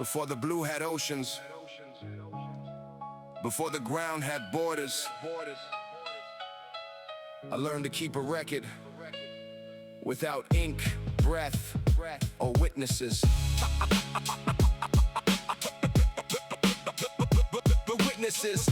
Before the blue had oceans, before the ground had borders, I learned to keep a record without ink, breath, or witnesses. The witnesses.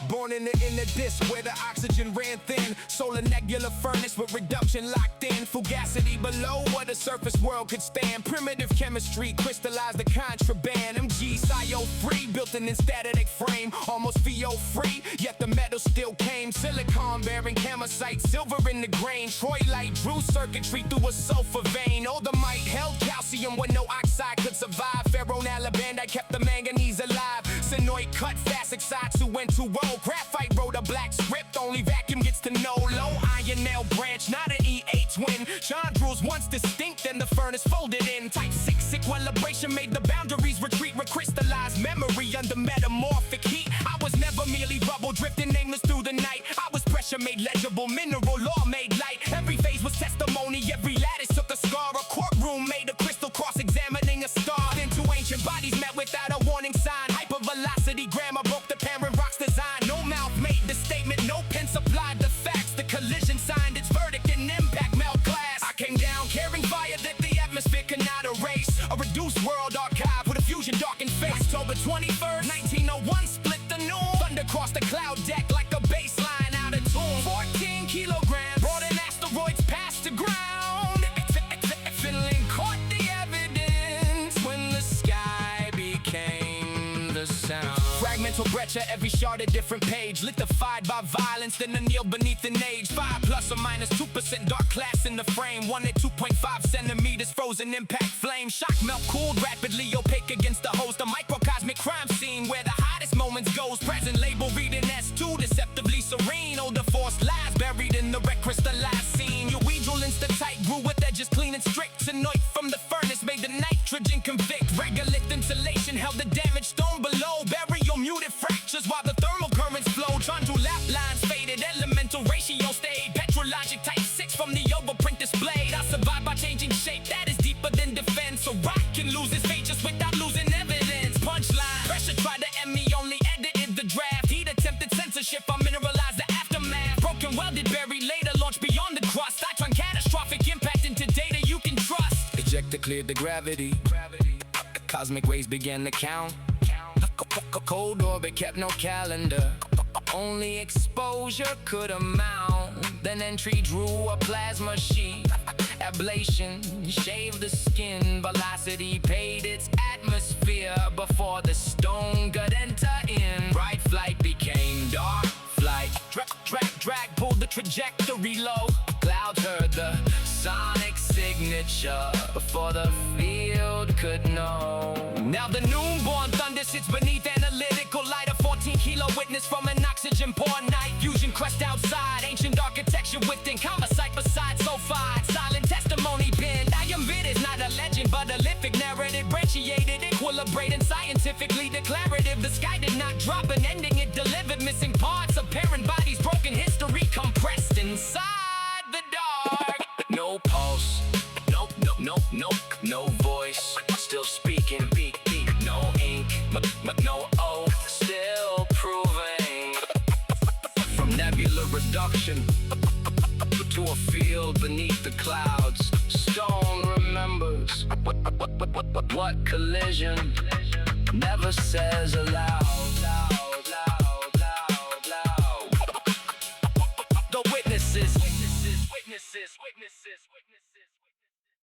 Born in the disc where the oxygen ran thin. Solar nebula furnace with reduction locked in. Fugacity below what a surface world could stand. Primitive chemistry crystallized the contraband. MG SiO3 built an Enstatite frame. Almost VO free, yet the metal still came. Silicon bearing camosite, silver in the grain. Troilite drew circuitry through a sulfur vein. Oldamite held calcium when no oxide could survive. Ferronalabandite kept the manganese alive. Stony cut fast oxide 2N2O. Graphite wrote a black script, only vacuum gets to know. Low iron nail branch, not an E8 twin. Chondrites once distinct, then the furnace folded in. Type 6 equilibration made the boundaries retreat. Recrystallized memory under metamorphic heat. I was never merely rubble drifting nameless through the night. I was pressure made legible, mineral law made light. Every phase was testimony, every lattice took a scar. A courtroom made a crystal cross examining a star. Then two ancient bodies met without a warning sign. Hypervelocity grammar broke the parent rock's design. No mouth made the statement, no pen supplied the facts. The collision signed its verdict in impact melt glass. I came down carrying fire that the atmosphere could not erase. A reduced world archive with a fusion darkened face. October 21st, 1901 split the noon. Thunder crossed the cloud deck like a baseline out of tune. 14 kilograms brought in asteroids past the ground. Finland caught the evidence when the sky became the sound. Fragmental breccia, every shard a different page. Lithified by violence, then annealed beneath an age. 5 plus or minus 2% dark class in the frame. 1 at 2.5 centimeters, frozen impact flame. Shock melt cooled rapidly, opaque against the host. A microcosmic crime scene where the hottest moments goes. Present label reading S2, deceptively serene. Older force lies buried in the red crystallized scene. Your Enstatite grew with edges clean and strict. Stony from the furnace made the nitrogen convict. Regolith insulation held the damaged stone below. Burial muted fractures while the thermal currents flowed. Chondrite lap lines faded, elemental ratio stayed. Petrologic type 6 from the overprint displayed. I survived by changing shape, that is deeper than defense. So rock can lose its features without losing evidence. Punchline, pressure tried to end me, only edited the draft. Heat attempted censorship, I mineralized the aftermath. Broken welded, buried later, launched beyond the crust. I turn catastrophic impact into data you can trust. Ejector cleared the gravity. Cosmic waves began to count. Cold orbit kept no calendar. Only exposure could amount. Then entry drew a plasma sheet. Ablation shaved the skin. Velocity paid its atmosphere before the stone could enter in. Bright flight became dark flight. Drag pulled the trajectory low. Clouds heard the sonic signature before the field could know. Now the noon-born thunder sits beneath analytical light. A 14-kilo witness from an oxygen-poor night. Fusion crest outside, ancient architecture within. Composite beside sulfide, silent testimony bend. I am Hvittis, not a legend, but a lithic narrative. Branchiated, equilibrated, scientifically declarative. The sky did not drop an ending, it delivered. Missing parts, apparent bodies, broken history compressed inside the dark. No pulse, no voice, still speaking, beat, no ink, no O, still proving. From nebular reduction to a field beneath the clouds, stone remembers what collision never says aloud. The witnesses.